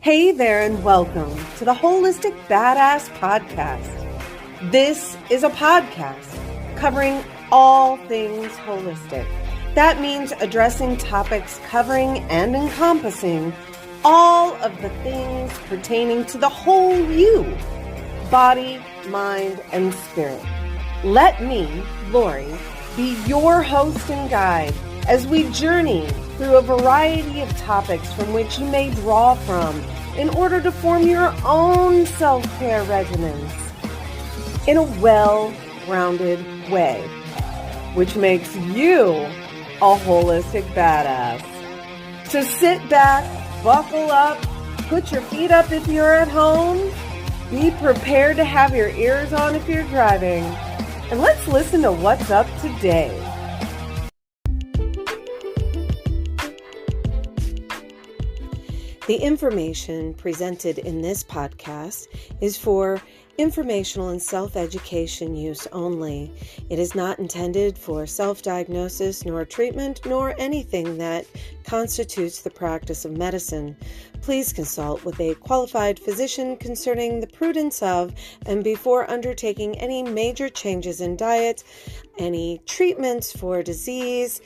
Hey there and welcome to the Wholistic Bad Ass podcast. This is a podcast covering all things holistic. That means addressing topics covering and encompassing all of the things pertaining to the whole you, body, mind, and spirit. Let me, Lori, be your host and guide as we journey through a variety of topics from which you may draw from in order to form your own self-care regimens in a well-rounded way, which makes you a holistic badass. So sit back, buckle up, put your feet up if you're at home, be prepared to have your ears on if you're driving, and let's listen to what's up today. The information presented in this podcast is for informational and self-education use only. It is not intended for self-diagnosis, nor treatment, nor anything that constitutes the practice of medicine. Please consult with a qualified physician concerning the prudence of and before undertaking any major changes in diet, any treatments for disease,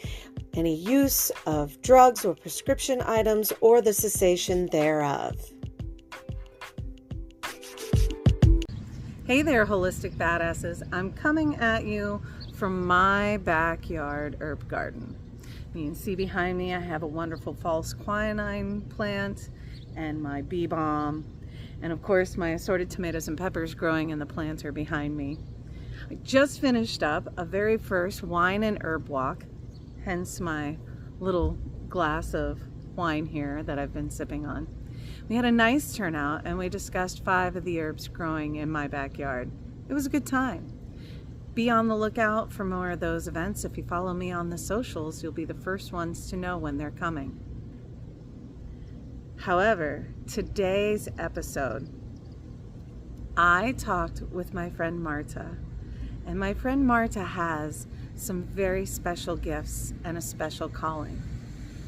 any use of drugs or prescription items, or the cessation thereof. Hey there, holistic badasses. I'm coming at you from my backyard herb garden. You can see behind me I have a wonderful false quinine plant and my bee balm, and of course my assorted tomatoes and peppers growing in the plants are behind me. I just finished up a very first wine and herb walk, hence my little glass of wine here that I've been sipping on. We had a nice turnout and we discussed 5 of the herbs growing in my backyard. It was a good time. Be on the lookout for more of those events. If you follow me on the socials, you'll be the first ones to know when they're coming. However, today's episode, I talked with my friend Marta, and my friend Marta has some very special gifts and a special calling.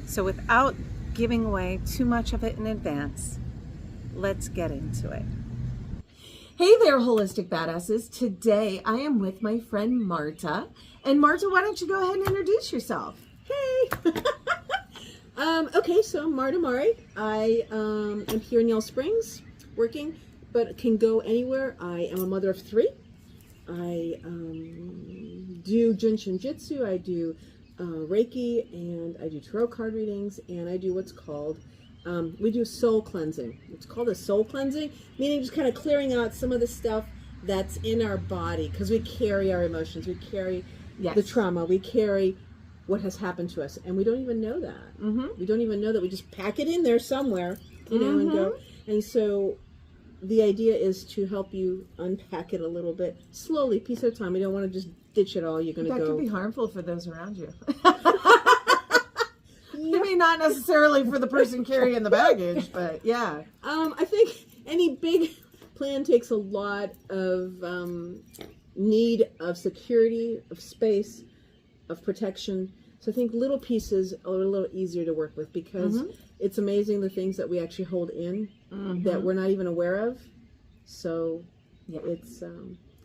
So without giving away too much of it in advance, let's get into it. Hey there, holistic badasses. Today I am with my friend Marta. And Marta, why don't you go ahead and introduce yourself? Hey! Okay, so I'm Marta Mari. I am here in Yellow Springs working, but can go anywhere. I am a mother of 3. I do Jinshin Jitsu, I do Reiki, and I do tarot card readings, and I do what's called, we do soul cleansing. It's called a soul cleansing, meaning just kind of clearing out some of the stuff that's in our body, because we carry our emotions, we carry the trauma, we carry what has happened to us, and we don't even know that. We don't even know that. We just pack it in there somewhere, you know, and go. And so the idea is to help you unpack it a little bit slowly, piece at a time. We don't want to just ditch it all. You're going to go. That could be harmful for those around you. I mean, not necessarily for the person carrying the baggage, but yeah. I think any big plan takes a lot of need of security, of space, of protection. So I think little pieces are a little easier to work with, because it's amazing the things that we actually hold in that we're not even aware of. So it's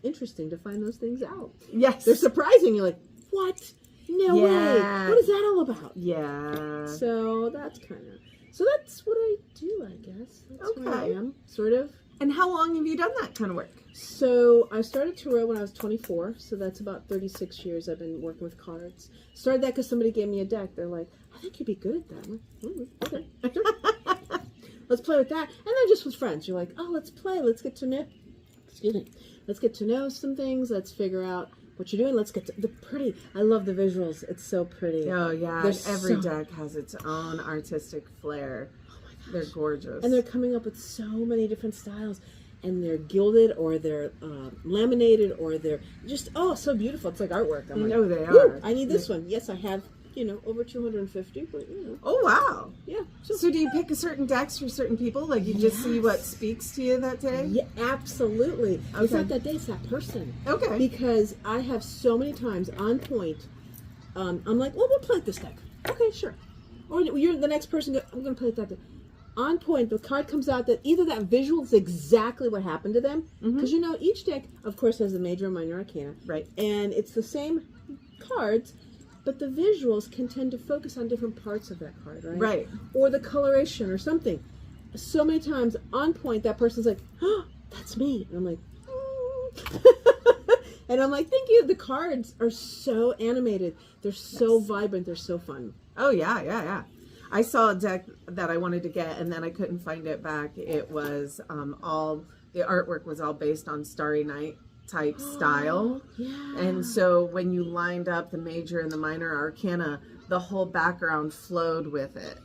interesting to find those things out. Yes. They're surprising. You're like, what? No way. What is that all about? Yeah. So that's what I do, I guess. That's what I am, sort of. And how long have you done that kind of work? So I started tarot when I was 24, so that's about 36 years I've been working with cards. Started that because somebody gave me a deck. They're like, I think you'd be good at that. Okay, sure. Let's play with that. And then just with friends, you're like, oh, let's play. Let's get to know. Let's get to know some things. Let's figure out what you're doing. Let's get to the pretty. I love the visuals. It's so pretty. Oh yeah. Every deck has its own artistic flair. They're gorgeous. And they're coming up with so many different styles. And they're gilded, or they're laminated, or they're just, so beautiful. It's like artwork. I'm like, no, they are. I need this one. Yes, I have, over 250, but, Oh, wow. Yeah. So do you pick a certain decks for certain people? Like you just see what speaks to you that day? Yeah, absolutely. Okay. It's not that day, it's that person. Okay. Because I have so many times on point, I'm like, well, we'll play with this deck. Okay, sure. Or you're the next person, I'm going to play with that deck. on point. The card comes out that either that visual is exactly what happened to them, because each deck, of course, has the major and minor arcana, Right. and it's the same cards, but the visuals can tend to focus on different parts of that card, right? Right. Or the coloration or something. So many times on point, that person's like, "Oh, that's me," and I'm like, and I'm like, "Thank you." The cards are so animated. They're so vibrant. They're so fun. Oh, yeah. I saw a deck that I wanted to get, and then I couldn't find it back. It was all, the artwork was all based on Starry Night type style. Yeah. And so when you lined up the major and the minor arcana, the whole background flowed with it.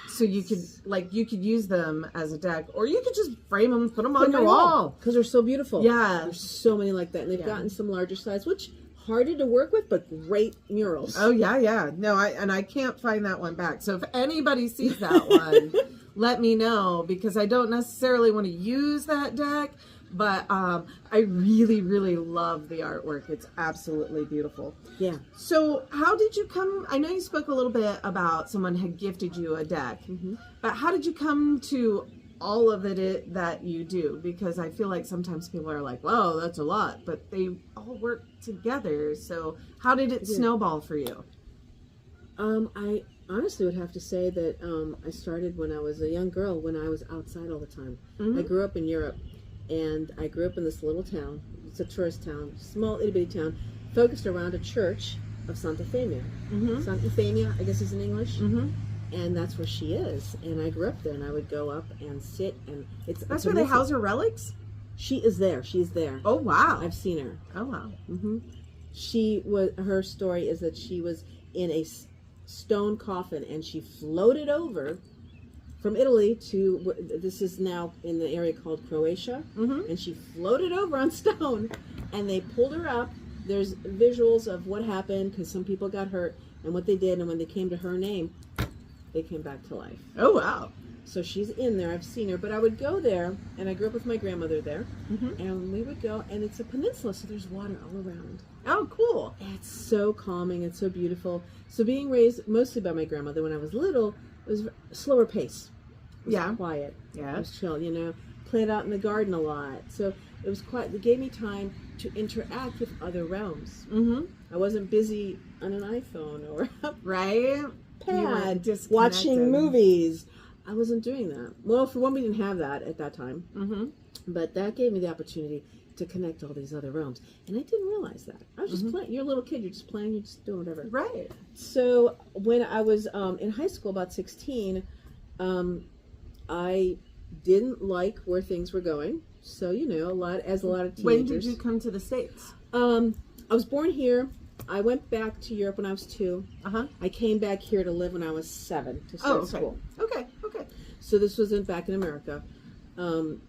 So you could use them as a deck, or you could just frame them, put them on your wall. Because they're so beautiful. Yeah. There's so many like that. And they've gotten some larger size, which harder to work with, but great murals. Oh, yeah. No, I can't find that one back. So if anybody sees that one, let me know, because I don't necessarily want to use that deck, but I really, really love the artwork. It's absolutely beautiful. Yeah. So how did you come, I know you spoke a little bit about someone had gifted you a deck, but how did you come to all of it that you do? Because I feel like sometimes people are like, whoa, that's a lot, but they all work together. So how did it snowball for you? I honestly would have to say that I started when I was a young girl, when I was outside all the time. I grew up in Europe, and I grew up in this little town. It's a tourist town, small itty bitty town, focused around a church of Santa Femia. Santa Femia, I guess is in English. And that's where she is. And I grew up there, and I would go up and sit, and That's where they house her relics? She is there. She's there. Oh, wow. I've seen her. Oh, wow. Her story is that she was in a stone coffin, and she floated over from Italy to, this is now in the area called Croatia, and she floated over on stone, and they pulled her up. There's visuals of what happened, because some people got hurt, and what they did, and when they came to her name, they came back to life. Oh, wow. So she's in there. I've seen her. But I would go there, and I grew up with my grandmother there, and we would go, and it's a peninsula, so there's water all around. Oh, cool. It's so calming. It's so beautiful. So being raised mostly by my grandmother when I was little, it was a slower pace. It was quiet. Yeah. It was chill, Played out in the garden a lot. So it was quiet. It gave me time to interact with other realms. I wasn't busy on an iPhone or Right? pad watching movies. I wasn't doing that. Well, for one, we didn't have that at that time. But that gave me the opportunity to connect all these other realms. And I didn't realize that. I was just playing. You're a little kid. You're just playing. You're just doing whatever. Right. So when I was in high school, about 16, I didn't like where things were going. So, a lot of teenagers. When did you come to the States? I was born here. I went back to Europe when I was 2. I came back here to live when I was 7 to start school. Okay. So this was back in America. And,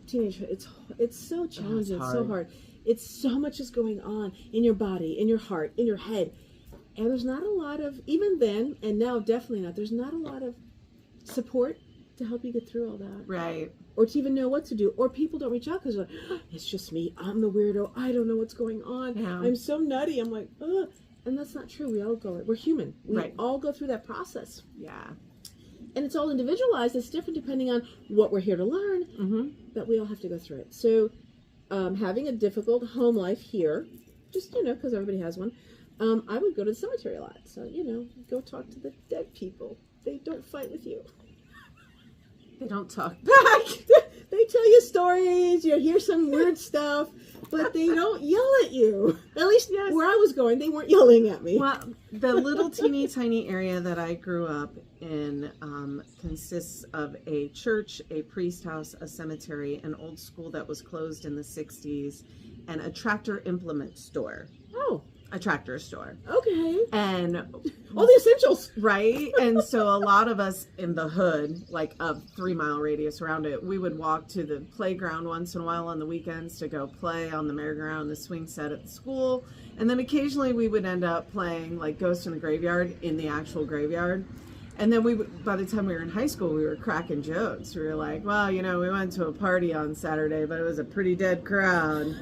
teenage, it's so challenging. It's so hard. It's so much is going on in your body, in your heart, in your head. And there's not a lot of, even then, and now definitely not, there's not a lot of support to help you get through all that. Right. Or to even know what to do. Or people don't reach out because they're like, it's just me. I'm the weirdo. I don't know what's going on. Yeah. I'm so nutty. I'm like, ugh. And that's not true. We all go, we're human. We all go through that process. Yeah. And it's all individualized. It's different depending on what we're here to learn. But we all have to go through it. So having a difficult home life here, just, because everybody has one, I would go to the cemetery a lot. So, go talk to the dead people. They don't fight with you. They don't talk back. They tell you stories. You hear some weird stuff, but they don't yell at you. At least where I was going, they weren't yelling at me. Well, the little teeny tiny area that I grew up in consists of a church, a priest house, a cemetery, an old school that was closed in the 60s, and a tractor implement store. Oh. A tractor store. Okay. And all the essentials. Right. And so a lot of us in the hood, like a 3-mile radius around it, we would walk to the playground once in a while on the weekends to go play on the merry-go-round, the swing set at the school. And then occasionally we would end up playing like Ghost in the Graveyard in the actual graveyard. And then by the time we were in high school, we were cracking jokes. We were like, well, we went to a party on Saturday, but it was a pretty dead crowd.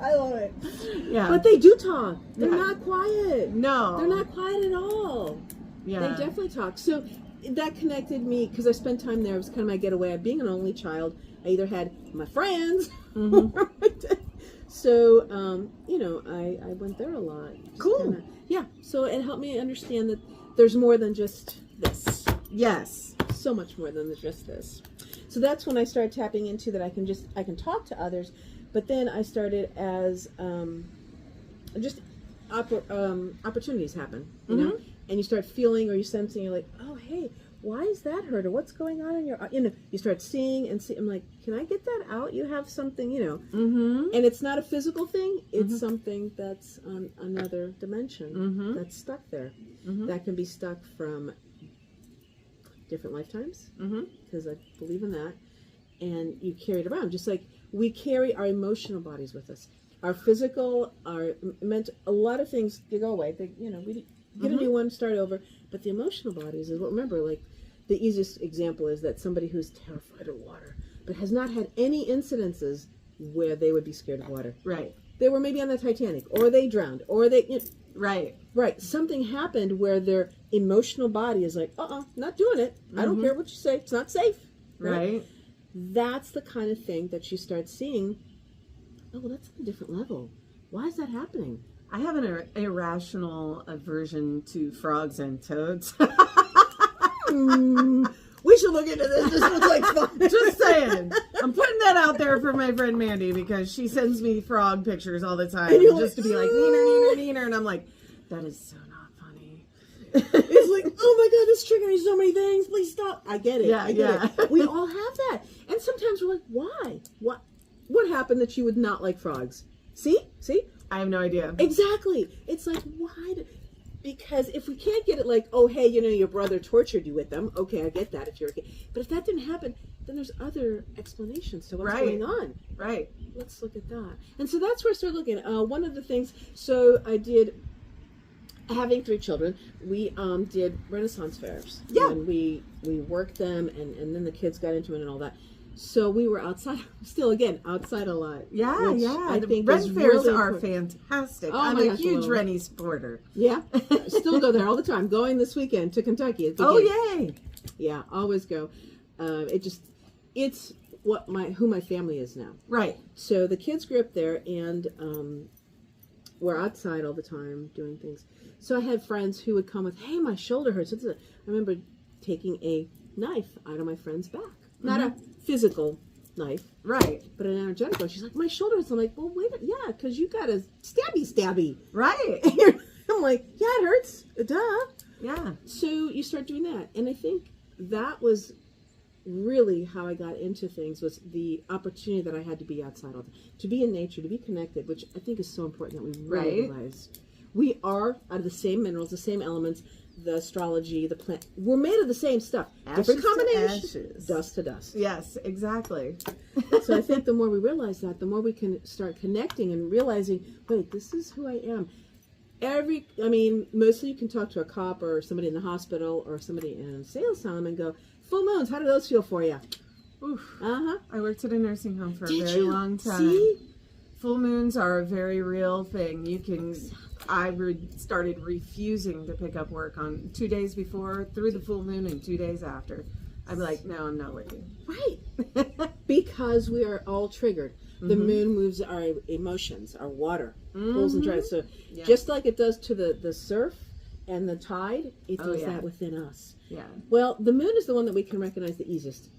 I love it. Yeah. But they do talk. They're not quiet. No. They're not quiet at all. They definitely talk. So that connected me because I spent time there. It was kind of my getaway. Being an only child, I either had my friends or my dad. So, I went there a lot. Cool. Yeah. So it helped me understand that there's more than just this. Yes. So much more than just this. So that's when I started tapping into that I can talk to others, but then I started as opportunities happen, you know, and you start feeling or you sensing, you're like, oh, hey, why is that hurt, or what's going on in your, you start seeing and see. I'm like, can I get that out? You have something, and it's not a physical thing. It's something that's on another dimension that's stuck there. That can be stuck from different lifetimes, because I believe in that, and you carry it around just like we carry our emotional bodies with us. Our physical, our mental, a lot of things they go away. They, we get a new one, start over. But the emotional bodies is what. Remember, like the easiest example is that somebody who's terrified of water, but has not had any incidences where they would be scared of water. Right. They were maybe on the Titanic, or they drowned, or they. Right. Right. Something happened where their emotional body is like, not doing it. I don't care what you say. It's not safe. Right. That's the kind of thing that you start seeing. Oh, well, that's on a different level. Why is that happening? I have an irrational aversion to frogs and toads. We should look into this. This looks like fun. Just saying. I'm putting that out there for my friend Mandy because she sends me frog pictures all the time. And you're just like, to be like, neener, neener, neener. And I'm like, that is so not funny. It's like, oh my God, this triggering so many things. Please stop. I get it. Yeah, I get it. We all have that. And sometimes we're like, why? What happened that you would not like frogs? See? I have no idea. Exactly. It's like, why? Because if we can't get it like, oh, hey, your brother tortured you with them. Okay, I get that if you're a kid. But if that didn't happen, then there's other explanations to what's going on. Right. Let's look at that. And so that's where I started looking. One of the things, so I did, having 3 children, we did Renaissance fairs. Yeah. And we worked them, and then the kids got into it and all that. So we were outside, still again, outside a lot. Yeah, yeah. I think Ren is fairs really are important. fantastic. Oh I'm my a gosh, huge Lil. Rennie supporter. Yeah. Still go there all the time. Going this weekend to Kentucky. At the Oh, gig. yay. Yeah, always go. It's who my family is now. Right. So the kids grew up there, and we're outside all the time doing things. So I had friends who would come with, hey, my shoulder hurts. I remember taking a knife out of my friend's back. Not a physical knife. Right. But an energetic one. She's like, my shoulder hurts. I'm like, well, wait, yeah, because you got a stabby. Right. I'm like, yeah, it hurts. Duh. Yeah. So you start doing that. And I think that was really how I got into things, was the opportunity that I had to be outside all the time, to be in nature, to be connected, which I think is so important that we really realize. We are out of the same minerals, the same elements, the astrology, the plant. We're made of the same stuff. Ashes Different to combinations. ashes. Dust to dust. Yes, exactly. So I think the more we realize that, the more we can start connecting and realizing, wait, this is who I am. Mostly you can talk to a cop or somebody in the hospital or somebody in a sales time and go, full moons, how do those feel for you? Oof. Uh-huh. I worked at a nursing home for a Did very you? long time. See? Full moons are a very real thing. I started refusing to pick up work on 2 days before, through the full moon, and 2 days after. I'm like, no, I'm not working. Right. Because we are all triggered. The moon moves our emotions, our water, pulls and dries. So just like it does to the surf and the tide, it does that within us. Yeah. Well, the moon is the one that we can recognize the easiest.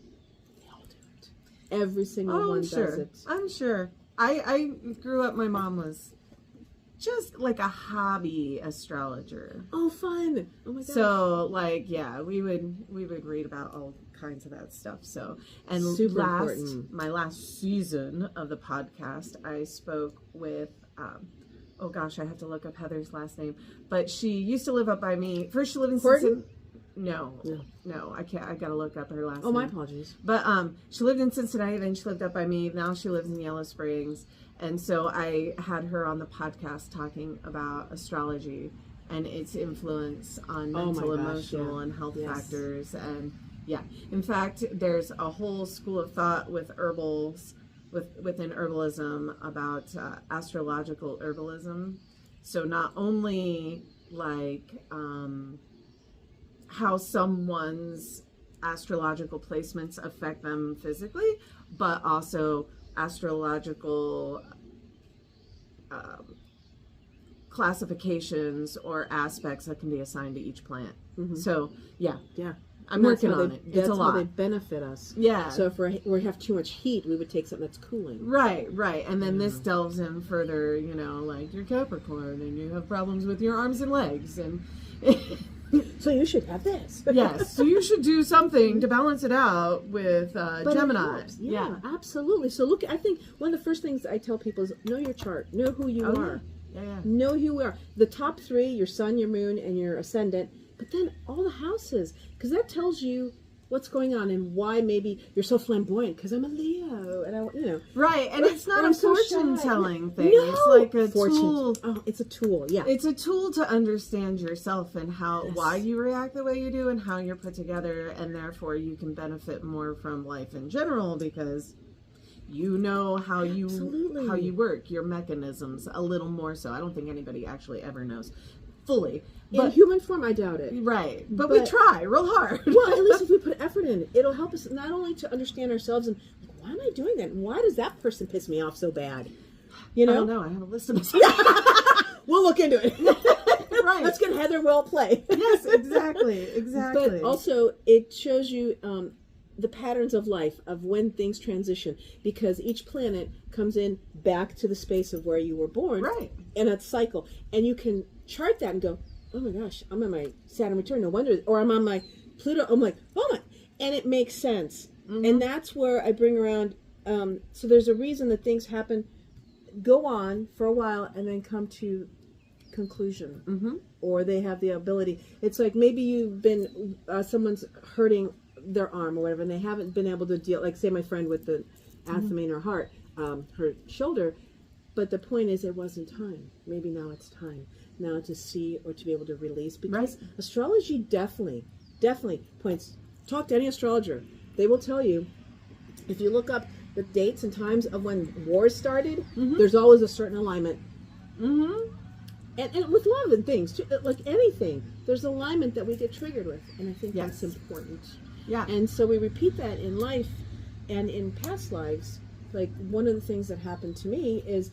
They all do it. Every single one does it. I'm sure. I grew up, my mom was just like a hobby astrologer. Oh, fun. Oh my gosh. So we would read about all kinds of that stuff. So, and super important. My last season of the podcast, I spoke with oh gosh, I have to look up Heather's last name, but she used to live up by me. First she lived in Cincinnati. No, I can't. I gotta look up her last name. Oh, my apologies. But she lived in Cincinnati, then she lived up by me. Now she lives in Yellow Springs, and so I had her on the podcast talking about astrology and its influence on mental, emotional, and health factors. And in fact, there's a whole school of thought with within herbalism about astrological herbalism. So not only like how someone's astrological placements affect them physically, but also astrological classifications or aspects that can be assigned to each planet. So yeah, I'm working on it. It's a lot. How they benefit us. Yeah. So if we have too much heat, we would take something that's cooling. Right. And then this delves in further, like you're Capricorn and you have problems with your arms and legs, and so you should have this. yes, so you should do something to balance it out with Gemini. Yeah, absolutely. So look, I think one of the first things I tell people is know your chart, know who you are. Yeah. Know who you are. The top 3, your sun, your moon, and your ascendant, but then all the houses, because that tells you what's going on and why maybe you're so flamboyant, because I'm a Leo, and Right, and it's not a fortune telling thing. No. It's like a tool. Oh, it's a tool, yeah. It's a tool to understand yourself and why you react the way you do and how you're put together, and therefore you can benefit more from life in general because you know how you work, your mechanisms a little more so. I don't think anybody actually ever knows fully. But in human form, I doubt it. Right. But we try real hard. Well, at least if we put effort in, it'll help us not only to understand ourselves and why am I doing that? Why does that person piss me off so bad? I don't know. I have a list of We'll look into it. Right. Let's get Heather well play. Yes, exactly. But also, it shows you the patterns of life, of when things transition, because each planet comes in back to the space of where you were born. Right. In a cycle. And you can chart that and go, oh my gosh, I'm on my Saturn return, no wonder. Or I'm on my Pluto, I'm like, oh my. And it makes sense. And that's where I bring around, so there's a reason that things happen, go on for a while, and then come to conclusion. Or they have the ability. It's like maybe you've been, someone's hurting their arm or whatever, and they haven't been able to deal, like say my friend with the athame in her heart, her shoulder, but the point is it wasn't time. Maybe now it's time now to see or to be able to release, because astrology definitely points. Talk to any astrologer, they will tell you, if you look up the dates and times of when wars started, there's always a certain alignment. And with a lot of things too, like anything, there's alignment that we get triggered with, and I think that's important. Yeah. And so we repeat that in life and in past lives. Like one of the things that happened to me is,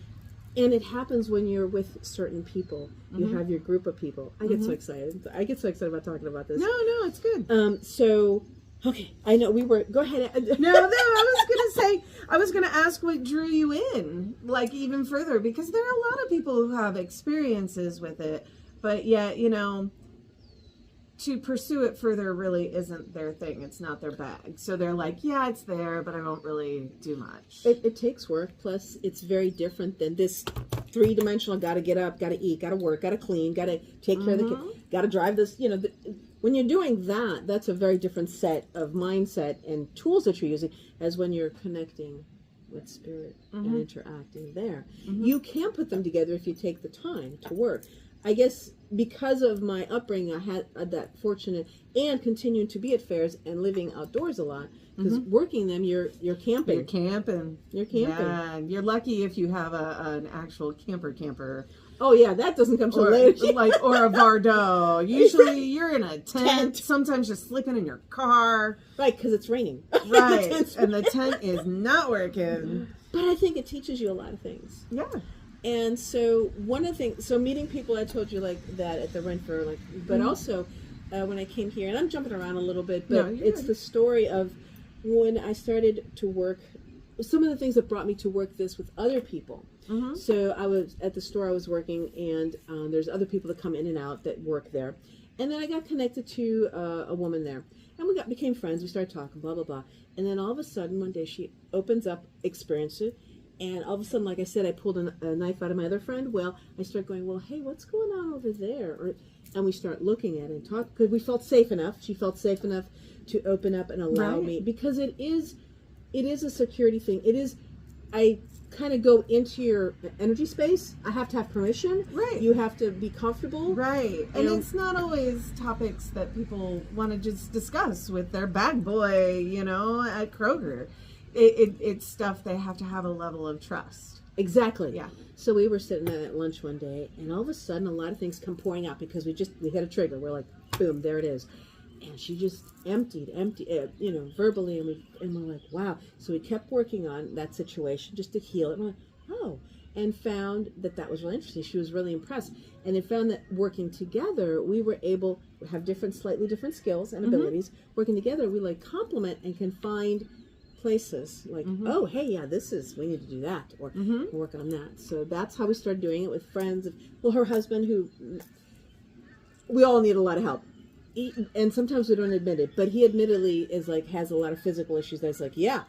and it happens when you're with certain people. You have your group of people. I get so excited. I get so excited about talking about this. No, it's good. So, okay, I know we were, go ahead. No, I was going to ask what drew you in, like even further, because there are a lot of people who have experiences with it, but yet, to pursue it further really isn't their thing. It's not their bag. So they're like, yeah, it's there, but I don't really do much. It takes work. Plus, it's very different than this 3-dimensional, got to get up, got to eat, got to work, got to clean, got to take care of the kid, got to drive this. When you're doing that, that's a very different set of mindset and tools that you're using as when you're connecting with spirit and interacting there. You can put them together if you take the time to work. I guess because of my upbringing, I had that fortunate, and continuing to be at fairs and living outdoors a lot, because working them, you're camping. You're camping. Yeah, you're lucky if you have an actual camper. Oh yeah, that doesn't come till later. Or a Vardo. Usually you're in a tent. Sometimes you're sleeping in your car. Right, because it's raining. Right, and the tent is not working. But I think it teaches you a lot of things. Yeah. And so one of the things, so meeting people, I told you like that at the Renfer, but also when I came here, and I'm jumping around a little bit, but it's the story of when I started to work, some of the things that brought me to work this with other people. So I was at the store I was working, and there's other people that come in and out that work there. And then I got connected to a woman there, and we became friends. We started talking, blah, blah, blah. And then all of a sudden, one day she opens up, experiences it. And all of a sudden, like I said, I pulled a knife out of my other friend. Well, I start going, well, hey, what's going on over there? And we start looking at it and talk, because we felt safe enough. She felt safe enough to open up and allow me, because it is a security thing. It is, I kind of go into your energy space. I have to have permission. Right. You have to be comfortable. Right. And it's not always topics that people want to just discuss with their bag boy, at Kroger. It's stuff they have to have a level of trust. Exactly. Yeah. So we were sitting at lunch one day, and all of a sudden a lot of things come pouring out, because we hit a trigger. We're like, boom, there it is. And she just emptied, verbally, and we're like, wow. So we kept working on that situation just to heal it. And we're like, oh, and found that was really interesting. She was really impressed, and then found that working together, we were able to have slightly different skills and abilities. Working together, we like complement and can find places like, oh, hey, yeah, we need to do that, or work on that. So that's how we started doing it with friends. Her husband, who we all need a lot of help. And sometimes we don't admit it, but he admittedly has a lot of physical issues. That's like, yeah,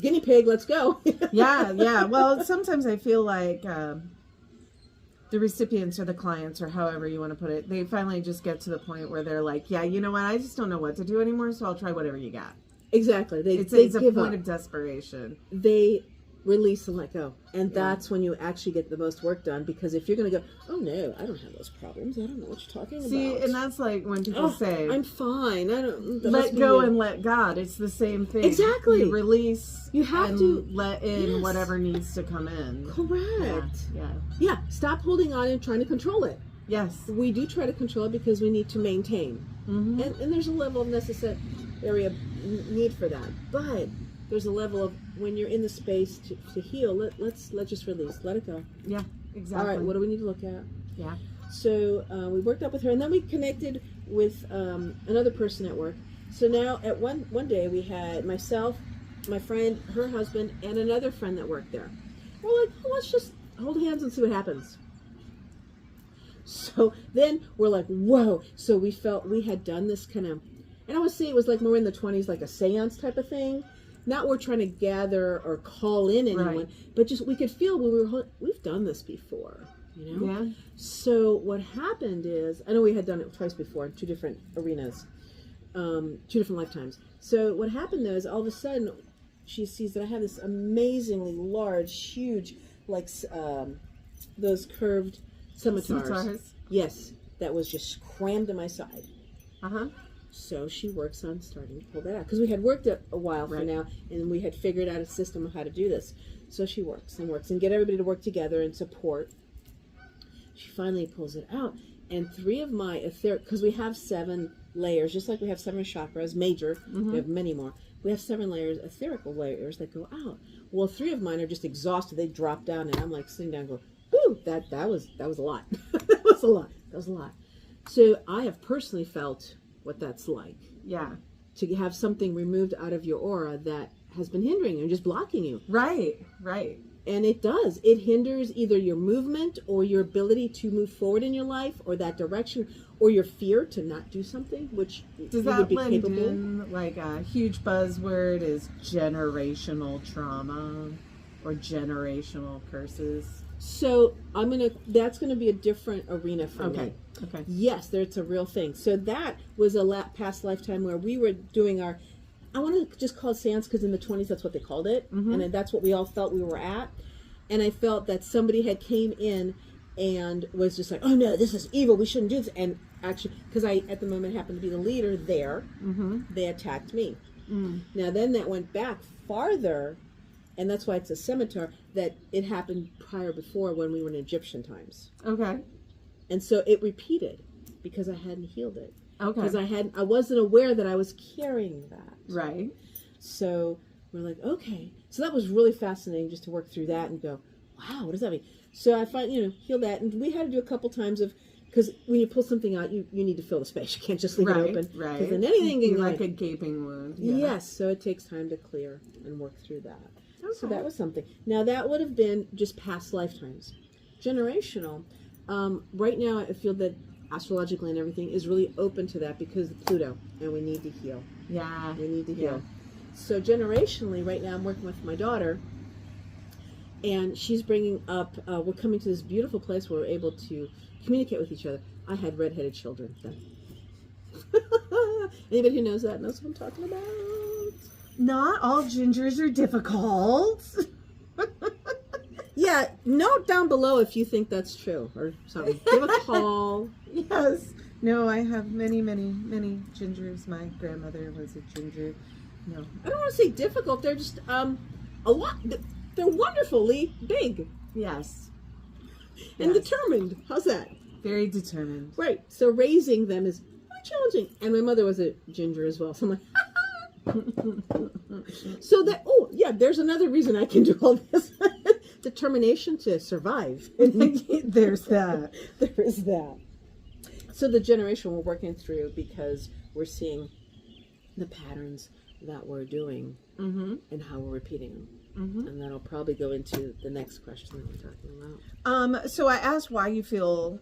guinea pig, let's go. yeah. Well, sometimes I feel like the recipients or the clients, or however you want to put it, they finally just get to the point where they're like, yeah, you know what, I just don't know what to do anymore, so I'll try whatever you got. Exactly. It's a point of desperation. They release and let go. And that's when you actually get the most work done, because if you're going to go, oh no, I don't have those problems, I don't know what you're talking about. See, and that's like when people say, I'm fine, I don't, let go and let God. It's the same thing. Exactly. You release, you have to let in whatever needs to come in. Correct. Yeah. Stop holding on and trying to control it. Yes. We do try to control it because we need to maintain. And there's a level of necessary need for that, but there's a level of when you're in the space to heal, let's just release, let it go. Yeah, exactly. All right, what do we need to look at? Yeah. So we worked up with her, and then we connected with another person at work. So now at one day we had myself, my friend, her husband, and another friend that worked there. We're like, oh, let's just hold hands and see what happens. So then we're like, whoa. So we felt we had done this kind of, and I would say it was like more in the 20s, like a seance type of thing. Not we're trying to gather or call in anyone, but just we could feel when we've done this before, you know? Yeah. So what happened is, I know we had done it twice before in two different arenas, 2 different lifetimes. So what happened though is all of a sudden she sees that I have this amazingly large, huge, like those curved scimitars. Yes, that was just crammed to my side. So she works on starting to pull that out, because we had worked it a while for now, and we had figured out a system of how to do this. So she works and get everybody to work together and support. She finally pulls it out, and 3 of my etheric, because we have 7 layers, just like we have 7 chakras, major, we have many more. We have 7 layers, etherical layers that go out. Well, 3 of mine are just exhausted. They drop down, and I'm like sitting down and go, whoo, that was a lot. That was a lot. So I have personally felt what that's like. Yeah. To have something removed out of your aura that has been hindering you and just blocking you. Right. And it does. It hinders either your movement or your ability to move forward in your life, or that direction, or your fear to not do something, which does that would be blend capable in, like a huge buzzword is generational trauma or generational curses. So that's gonna be a different arena for me. Okay. Yes, it's a real thing. So that was a past lifetime where we were doing I want to just call it seance, because in the 20s that's what they called it, and that's what we all felt we were at. And I felt that somebody had came in and was just like, oh no, this is evil, we shouldn't do this. And actually, because I at the moment happened to be the leader there, they attacked me. Now then that went back farther, and that's why it's a scimitar, that it happened before when we were in Egyptian times. Okay. And so it repeated because I hadn't healed it. Okay. Because I wasn't aware that I was carrying that. Right. So we're like, okay. So that was really fascinating, just to work through that and go, wow, what does that mean? So I heal that. And we had to do a couple times because when you pull something out, you need to fill the space. You can't just leave it open. Right. Because then anything can like a gaping wound. Yeah. Yes. So it takes time to clear and work through that. Okay. So that was something. Now that would have been just past lifetimes. Generational. Right now I feel that astrologically and everything is really open to that because of Pluto, and we need to heal. Yeah. We need to heal. So generationally, right now I'm working with my daughter, and she's bringing up, we're coming to this beautiful place where we're able to communicate with each other. I had redheaded children then. Anybody who knows that knows what I'm talking about. Not all gingers are difficult. Yeah, note down below if you think that's true or something. Give a call. Yes. No, I have many, many, many gingers. My grandmother was a ginger. No. I don't want to say difficult. They're just a lot. They're wonderfully big. Yes. And determined. How's that? Very determined. Right. So raising them is challenging. And my mother was a ginger as well. So I'm like, so that, oh, yeah, there's another reason I can do all this. Determination to survive. There's that. There is that. So the generation we're working through, because we're seeing the patterns that we're doing and how we're repeating them. And that'll probably go into the next question that we're talking about. So I asked why you feel...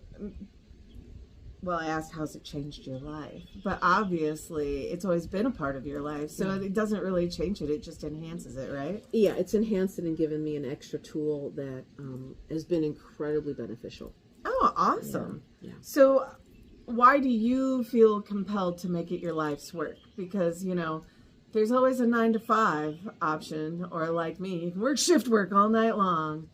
Well, I asked how's it changed your life, but obviously it's always been a part of your life, so it doesn't really change it, it just enhances it, right? Yeah, it's enhanced it and given me an extra tool that has been incredibly beneficial. Oh, awesome. Yeah. So why do you feel compelled to make it your life's work? Because, you know, there's always a 9-to-5 option, or like me, you can work shift work all night long.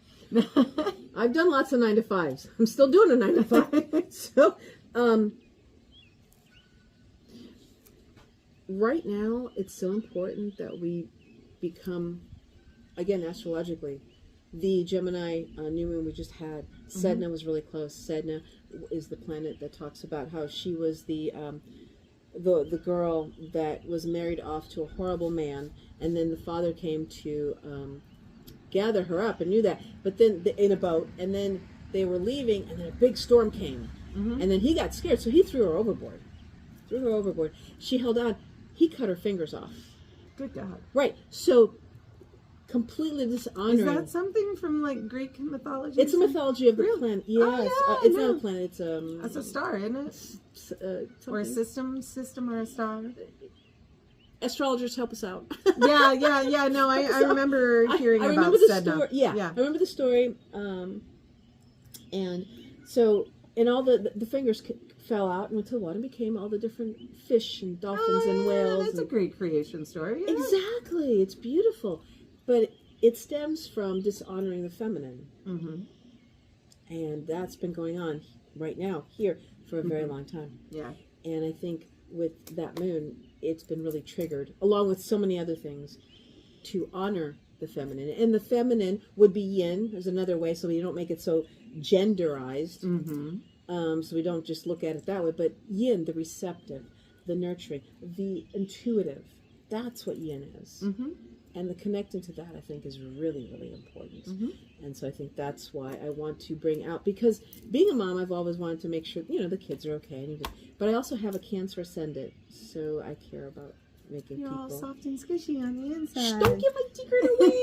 I've done lots of 9-to-5s. I'm still doing a 9-to-5. So, right now, it's so important that we become, again, astrologically, the Gemini new moon we just had. Sedna was really close. Sedna is the planet that talks about how she was the girl that was married off to a horrible man, and then the father came to gather her up and knew that, but then in a boat, and then they were leaving, and then a big storm came, and then he got scared, so he threw her overboard. She held on. He cut her fingers off. Good God. Right. So completely dishonoring. Is that something from like Greek mythology? It's a mythology of the planet. Yes. It's not a planet. It's that's a star, isn't it? Or a system or a star. Astrologers help us out. Yeah. No, I remember hearing about Sedna. Yeah, I remember the story. And so, and all the fingers fell out and went to the water and became all the different fish and dolphins and whales. That's a great creation story. Yeah. Exactly. It's beautiful. But it stems from dishonoring the feminine. And that's been going on right now here for a very long time. Yeah. And I think with that moon, it's been really triggered, along with so many other things, to honor the feminine. And the feminine would be yin. There's another way, so we don't make it so genderized. So we don't just look at it that way. But yin, the receptive, the nurturing, the intuitive. That's what yin is. And the connecting to that, I think, is really, really important. And so I think that's why I want to bring out, because being a mom, I've always wanted to make sure, the kids are okay. But I also have a Cancer ascendant, so I care about making You're people... all soft and squishy on the inside. Shh, don't give my secret away!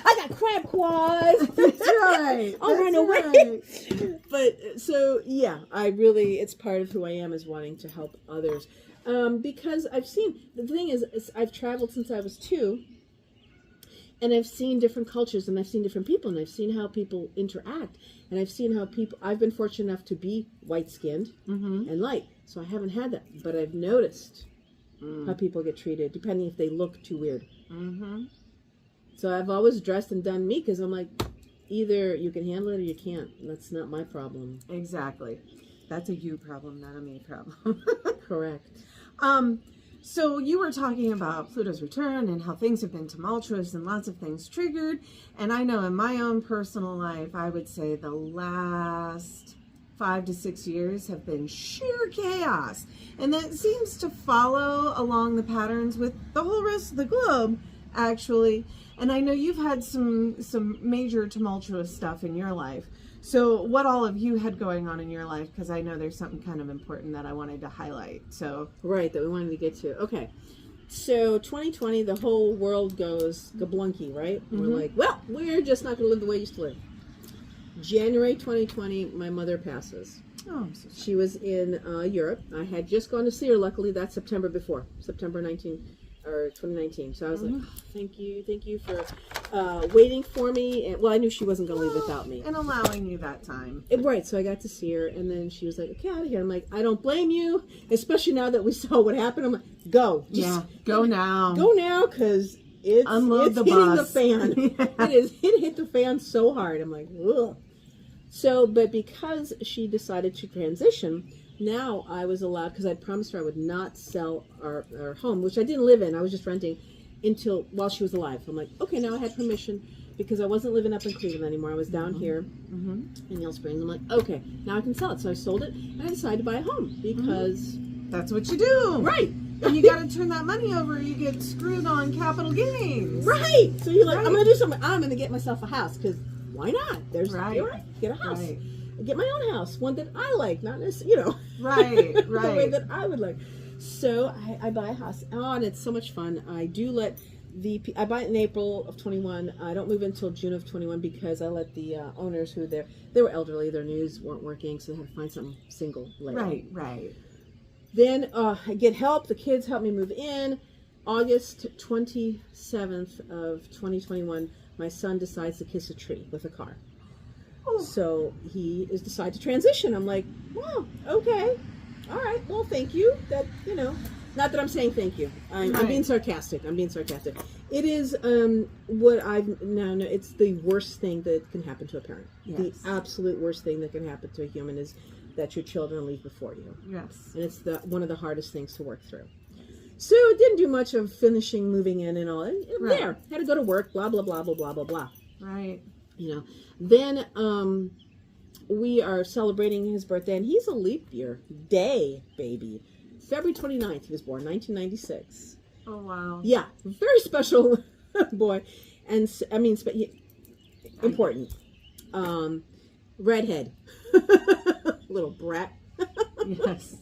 I got crab claws! That's right. I'll run away! Right. But, so, yeah, it's part of who I am, is wanting to help others. Because I've seen, the thing is I've traveled since I was 2, and I've seen different cultures, and I've seen different people, and I've seen how people interact, and I've seen how I've been fortunate enough to be white-skinned and light, so I haven't had that, but I've noticed how people get treated, depending if they look too weird. So I've always dressed and done me, because I'm like, either you can handle it or you can't. That's not my problem. Exactly. That's a you problem, not a me problem. Correct. So you were talking about Pluto's return and how things have been tumultuous and lots of things triggered. And I know in my own personal life, I would say the last 5 to 6 years have been sheer chaos. And that seems to follow along the patterns with the whole rest of the globe, actually. And I know you've had some major tumultuous stuff in your life. So what all of you had going on in your life, because I know there's something kind of important that I wanted to highlight. So right, that we wanted to get to. Okay. So 2020, the whole world goes gablunky, right? We're like, well, we're just not going to live the way we used to live. January 2020, my mother passes. Oh, I'm so sorry. She was in Europe. I had just gone to see her, luckily, that September 2019. So I was like, oh, thank you for waiting for me. And, well, I knew she wasn't going to leave without me. And allowing you that time. Right, so I got to see her, and then she was like, okay, out of here. I'm like, I don't blame you, especially now that we saw what happened. I'm like, go. Go now. Go now, because it's hitting the fan. It hit the fan so hard. I'm like, ugh. So, but because she decided to transition, now I was allowed, because I'd promised her I would not sell our home, which I didn't live in. I was just renting while she was alive. I'm like, okay, now I had permission because I wasn't living up in Cleveland anymore. I was down here in Yellow Springs. I'm like, okay, now I can sell it. So I sold it, and I decided to buy a home because that's what you do, right? And you got to turn that money over. You get screwed on capital gains, right? So you're like, I'm going to do something. I'm going to get myself a house because why not? There's get a house. Right. Get my own house, one that I like, not necessarily, right, the way that I would like. So I buy a house. Oh, and it's so much fun. I do let I buy it in April of 21. I don't move until June of 21 because I let the owners who they were elderly, their knees weren't working, so they had to find something single later. Right. Then I get help. The kids help me move in. August 27th of 2021, my son decides to kiss a tree with a car. So he is decided to transition. I'm like, wow, okay, all right, well, thank you. That, not that I'm saying thank you. I'm being sarcastic. It is what I've now know. It's the worst thing that can happen to a parent. Yes. The absolute worst thing that can happen to a human is that your children leave before you. Yes. And it's one of the hardest things to work through. So it didn't do much of finishing, moving in and all. And there, had to go to work, blah, blah, blah, blah, blah, blah, blah. Right. Then we are celebrating his birthday, and he's a leap year day baby. February 29th, he was born, 1996. Oh, wow. Yeah, very special boy. And, important. Redhead. Little brat. Yes.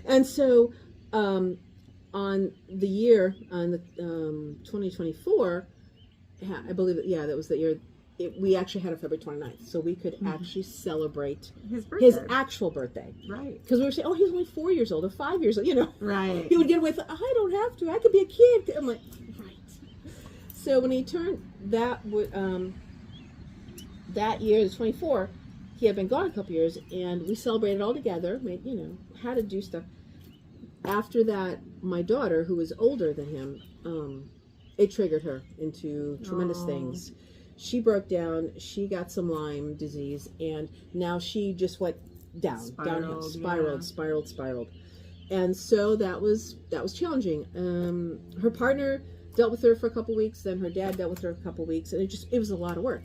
And so, on the year, on the 2024, I believe that was the year, we actually had a February 29th, so we could actually celebrate his actual birthday. Right. Because we were saying, oh, he's only 4 years old or 5 years old, Right. He would get away with, I don't have to, I could be a kid. I'm like, right. So when he turned that year, the 24, he had been gone a couple years, and we celebrated all together, had to do stuff. After that, my daughter, who was older than him, it triggered her into tremendous things. She broke down, she got some Lyme disease, and now she just went downhill, spiraled. And so that was challenging. Her partner dealt with her for a couple weeks, then her dad dealt with her a couple weeks, and it was a lot of work.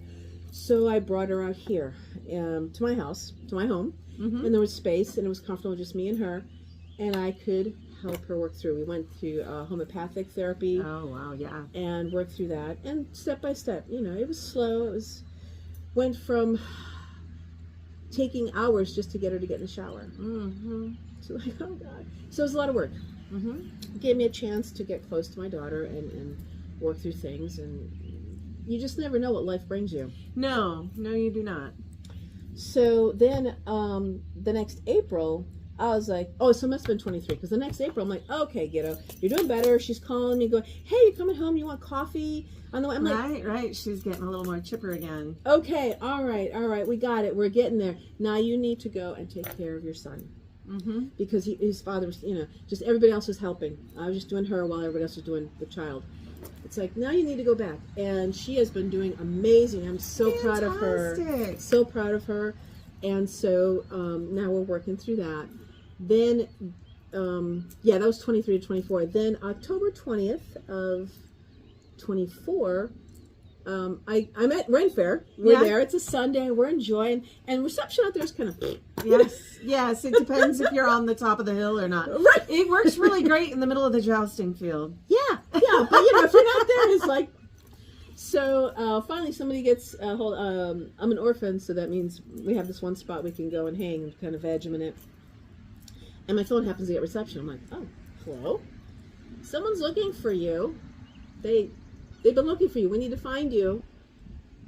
So I brought her out here to my house, to my home, and there was space, and it was comfortable, just me and her, and I could help her work through. We went to homeopathic therapy. Oh, wow, yeah. And worked through that. And step by step, it was slow. Went from taking hours just to get her to get in the shower. So like, oh God. So it was a lot of work. Gave me a chance to get close to my daughter and work through things. And you just never know what life brings you. No, you do not. So then the next April, I was like, so it must have been 23, because the next April, I'm like, okay, kiddo, you're doing better. She's calling me, going, hey, you're coming home, you want coffee on the way? I'm like, right, she's getting a little more chipper again. Okay, all right, we got it, we're getting there. Now you need to go and take care of your son. Because his father was, just everybody else was helping. I was just doing her while everybody else was doing the child. It's like, now you need to go back. And she has been doing amazing. I'm so proud of her. So proud of her. And so now we're working through that. Then, that was 23 to 24. Then October 20th of 24, I'm at Ren Fair. We're there. It's a Sunday. We're enjoying. And reception out there is kind of... Yes. It depends if you're on the top of the hill or not. Right. It works really great in the middle of the jousting field. Yeah. But, if you're not there, it's like... So, finally somebody gets hold... I'm an orphan, so that means we have this one spot we can go and hang and kind of veg a minute. And my phone happens to get reception. I'm like, oh, hello? Someone's looking for you. They've been looking for you. We need to find you.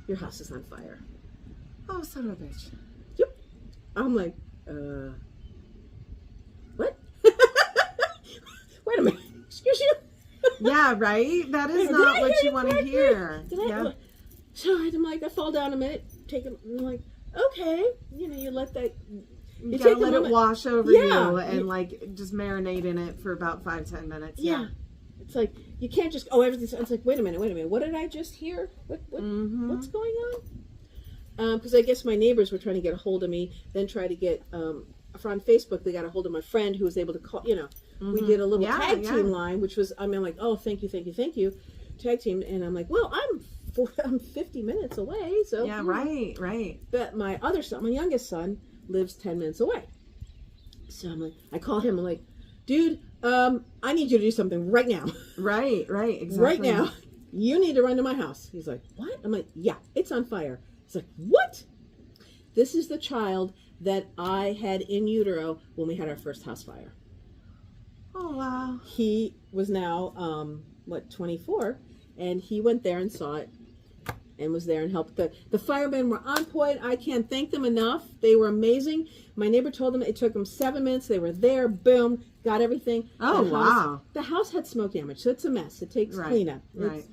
Your house is on fire. Oh, son of a bitch. Yep. I'm like, what? Wait a minute. Excuse you? Yeah, right? That is not what you want to hear. So I'm like, I fall down a minute, I'm like, okay. You let that... You gotta let it wash over you and just marinate in it for about 5-10 minutes. Yeah. It's like, you can't just, everything's, it's like, wait a minute. What did I just hear? What's going on? Because I guess my neighbors were trying to get a hold of me, then try to get, on Facebook, they got a hold of my friend who was able to call, we did a little tag team line, which was, I'm like, oh, thank you. Tag team. And I'm like, well, I'm I'm 50 minutes away. So yeah, right. But my other son, my youngest son, lives 10 minutes away. So I'm like, I call him. I'm like, dude, I need you to do something right now. Right, exactly. Right now, you need to run to my house. He's like, what? I'm like, yeah, it's on fire. He's like, what? This is the child that I had in utero when we had our first house fire. Oh, wow. He was now, 24, and he went there and saw it and was there and helped. The firemen were on point. I can't thank them enough. They were amazing. My neighbor told them it took them 7 minutes. They were there, boom, got everything. Oh, wow. The house had smoke damage, so it's a mess. It takes cleanup. Right.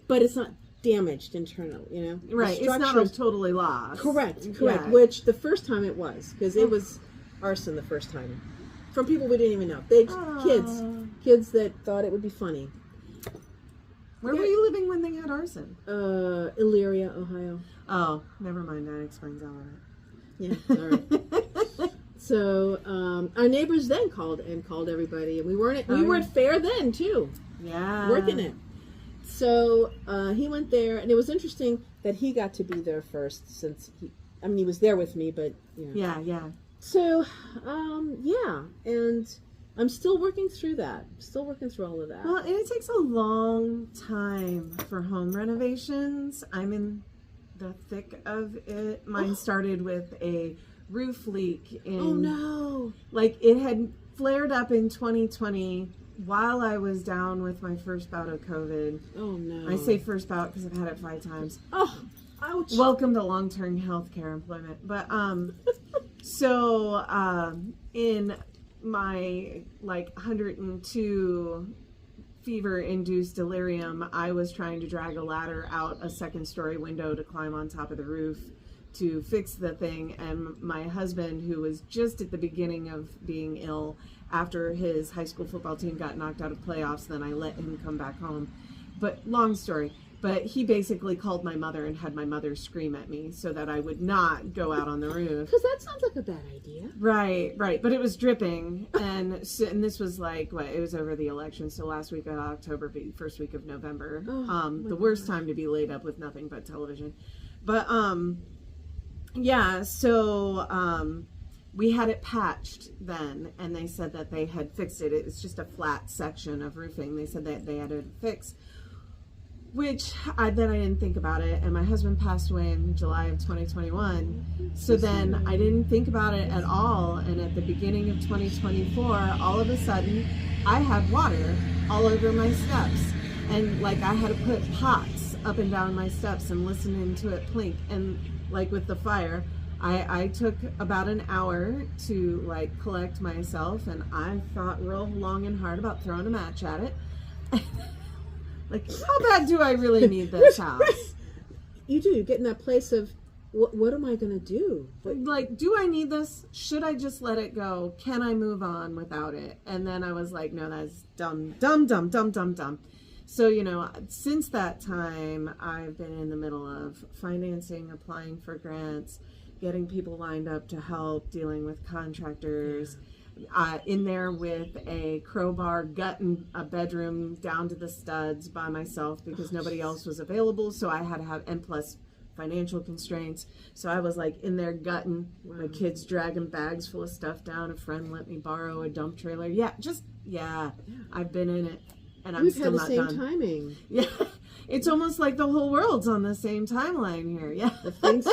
But it's not damaged internally, you know? Right, it's not totally lost. Correct, Yeah. which the first time it was, because it was arson the first time. From people we didn't even know. Kids that thought it would be funny. Where were you living when they had arson? Elyria, Ohio. Oh, never mind. That explains all of it. Yeah, all right. So our neighbors then called everybody, and we weren't fair then too. Yeah, working it. So he went there, and it was interesting that he got to be there first, since he was there with me, but you know. Yeah. So and I'm still working through that. Still working through all of that. Well, and it takes a long time for home renovations. I'm in the thick of it. Mine started with a roof leak oh no! Like, it had flared up in 2020 while I was down with my first bout of COVID. Oh no! I say first bout because I've had it 5 times. Oh, ouch! Welcome to long-term healthcare employment. But in my 102 fever-induced delirium, I was trying to drag a ladder out a second-story window to climb on top of the roof to fix the thing, and my husband, who was just at the beginning of being ill after his high school football team got knocked out of playoffs, then I let him come back home. But long story. But he basically called my mother and had my mother scream at me so that I would not go out on the roof. Because that sounds like a bad idea. Right. But it was dripping. And this was it was over the election. So last week of October, first week of November. The worst time to be laid up with nothing but television. But, we had it patched then. And they said that they had fixed it. It was just a flat section of roofing. They said that they had it fixed. Which I didn't think about it, and my husband passed away in July of 2021. So then I didn't think about it at all, and at the beginning of 2024, all of a sudden, I had water all over my steps, and I had to put pots up and down my steps and listening to it plink. And with the fire, I took about an hour to collect myself, and I thought real long and hard about throwing a match at it. How bad do I really need this house? You do. You get in that place of, what am I going to do? Do I need this? Should I just let it go? Can I move on without it? And then I was like, no, that's dumb. So, since that time, I've been in the middle of financing, applying for grants, getting people lined up to help, dealing with contractors. In there with a crowbar, gutting a bedroom down to the studs by myself because nobody else was available. So I had to have, and plus financial constraints. So I was in there gutting. Wow. My kids dragging bags full of stuff down. A friend let me borrow a dump trailer. I've been in it, and I'm still not done. We've had the same timing. Yeah, it's almost like the whole world's on the same timeline here. Yeah, the things.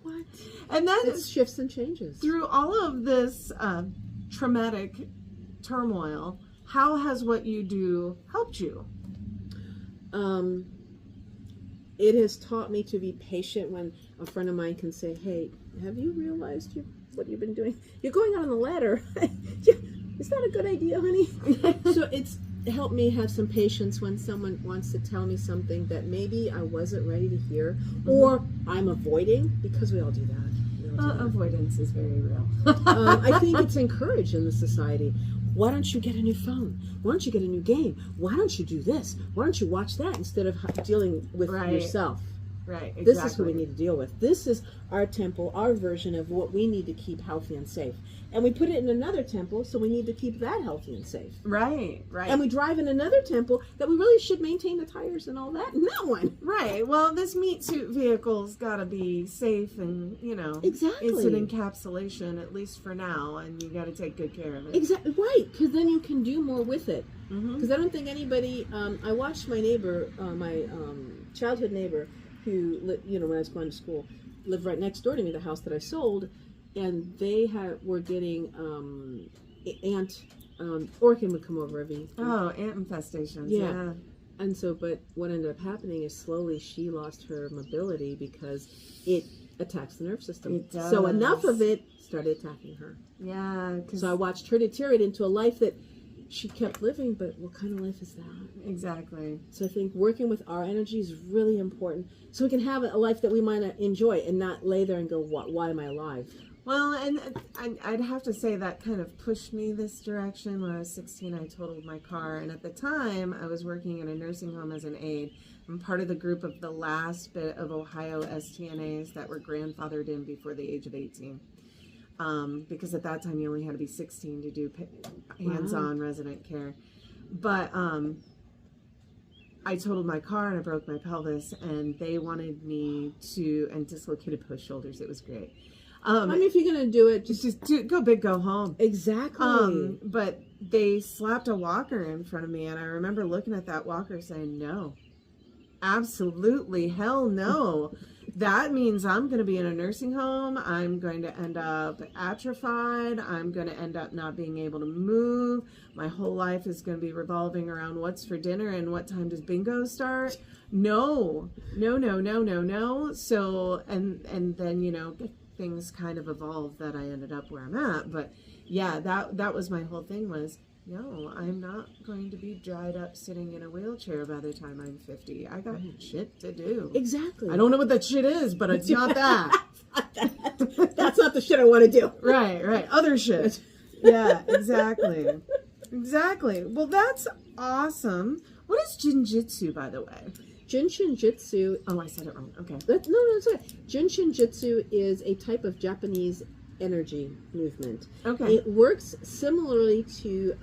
What? And that's shifts and changes through all of this. Traumatic turmoil. How has what you do helped you? It has taught me to be patient when a friend of mine can say, hey, have you realized what you've been doing? You're going on the ladder. Is that a good idea, honey? So it's helped me have some patience when someone wants to tell me something that maybe I wasn't ready to hear, or I'm avoiding, because we all do that. Avoidance is very real. I think it's encouraged in the society. Why don't you get a new phone? Why don't you get a new game? Why don't you do this? Why don't you watch that instead of dealing with yourself? Right. Exactly. This is who we need to deal with. This is our temple, our version of what we need to keep healthy and safe. And we put it in another temple, so we need to keep that healthy and safe. Right. And we drive in another temple that we really should maintain the tires and all that in that one. Right. Well, this meat suit vehicle's got to be safe and, Exactly. It's an encapsulation, at least for now, and you got to take good care of it. Exactly. Right, because then you can do more with it. Because I don't think anybody, I watched my neighbor, my childhood neighbor, who, when I was going to school, lived right next door to me, the house that I sold, and they were getting ant, Orkin would come over every... Oh, ant infestations, yeah. And so, but what ended up happening is slowly she lost her mobility because it attacks the nerve system. It does. So enough of it started attacking her. Yeah. So I watched her deteriorate into a life that she kept living, but what kind of life is that? Exactly. So I think working with our energy is really important so we can have a life that we might enjoy and not lay there and go, why am I alive? Well, and I'd have to say that kind of pushed me this direction. When I was 16, I totaled my car, and at the time, I was working in a nursing home as an aide. I'm part of the group of the last bit of Ohio STNAs that were grandfathered in before the age of 18. Because at that time, you only had to be 16 to do hands-on resident care. But I totaled my car, and I broke my pelvis, and they wanted me to, and dislocated both shoulders. It was great. I mean, if you're going to do it, just go big, go home. Exactly. But they slapped a walker in front of me, and I remember looking at that walker saying, no, absolutely, hell no. That means I'm going to be in a nursing home. I'm going to end up atrophied. I'm going to end up not being able to move. My whole life is going to be revolving around what's for dinner and what time does bingo start. No. So, and then, things kind of evolved that I ended up where I'm at. But yeah, that was my whole thing was, no, I'm not going to be dried up sitting in a wheelchair by the time I'm 50. I got shit to do. Exactly. I don't know what that shit is, but it's not that. That's not the shit I want to do. Right. Other shit. Yeah, exactly. Exactly. Well, that's awesome. What is Jinjitsu, by the way? Jinshin Jitsu. Oh, I said it wrong. Okay. No, it's okay. Jinshin Jitsu is a type of Japanese energy movement. Okay. It works similarly to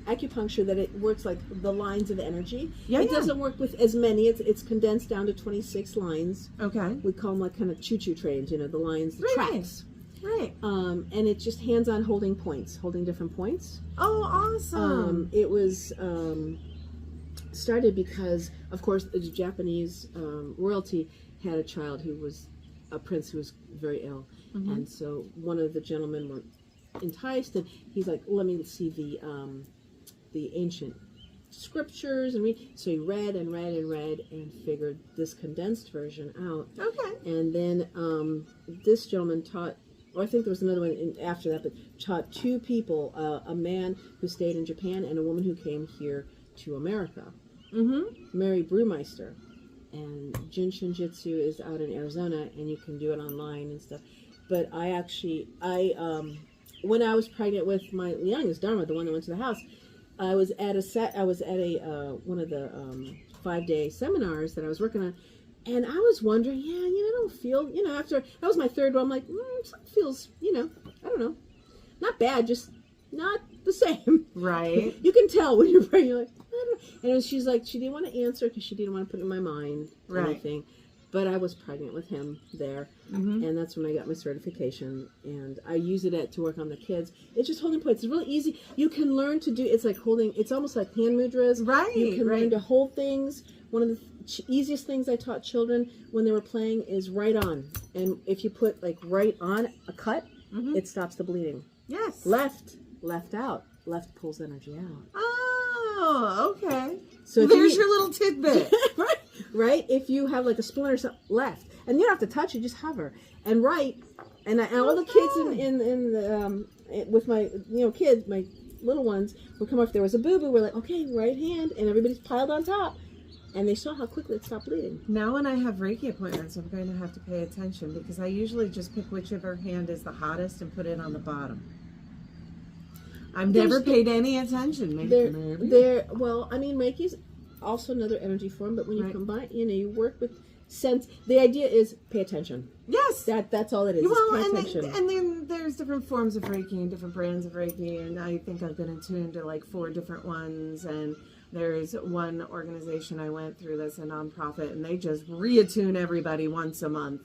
acupuncture, that it works like the lines of energy. It doesn't work with as many. It's condensed down to 26 lines. Okay. We call them like kind of choo-choo trains, the lines, the tracks. Right. And it's just hands-on holding different points. Oh, awesome. It was started because, of course, the Japanese royalty had a child who was a prince who was very ill. And so one of the gentlemen were enticed, and he's like, let me see the ancient scriptures and read. So he read and figured this condensed version out. Okay. And then this gentleman taught, or I think there was another one after that, but taught two people, a man who stayed in Japan and a woman who came here to America. Mary Brewmeister. And Jinshin Jitsu is out in Arizona, and you can do it online and stuff. But I when I was pregnant with my youngest, Dharma, the one that went to the house, I was at a one of the 5-day seminars that I was working on, and I was wondering, I don't feel, after that was my third one, I'm like, something feels, I don't know, not bad, just not the same. Right. You can tell when you're pregnant, you're like, I don't know. And she's like, she didn't want to answer because she didn't want to put it in my mind or anything. But I was pregnant with him there, and that's when I got my certification, and I use it to work on the kids. It's just holding points. It's really easy. You can learn to do, it's like holding, it's almost like hand mudras. Right, You can learn to hold things. One of the easiest things I taught children when they were playing is right on. And if you put like right on a cut, it stops the bleeding. Yes. Left out. Left pulls energy out. Oh, okay. So there's your little tidbit. Right? If you have like a splinter or something, left. And you don't have to touch it, just hover. And right. And all the kids in the, with my, kids, my little ones, would come up. If there was a boo-boo, we're like, okay, right hand. And everybody's piled on top. And they saw how quickly it stopped bleeding. Now when I have Reiki appointments, I'm going to have to pay attention because I usually just pick whichever hand is the hottest and put it on the bottom. I've never paid any attention. Maybe. Well, I mean, Reiki's also another energy form, but when you combine, you work with sense. The idea is pay attention. Yes. That's all it is. Well, pay and attention. and then there's different forms of Reiki and different brands of Reiki, and I think I've been attuned to like 4 different ones. And there's one organization I went through that's a nonprofit, and they just reattune everybody once a month.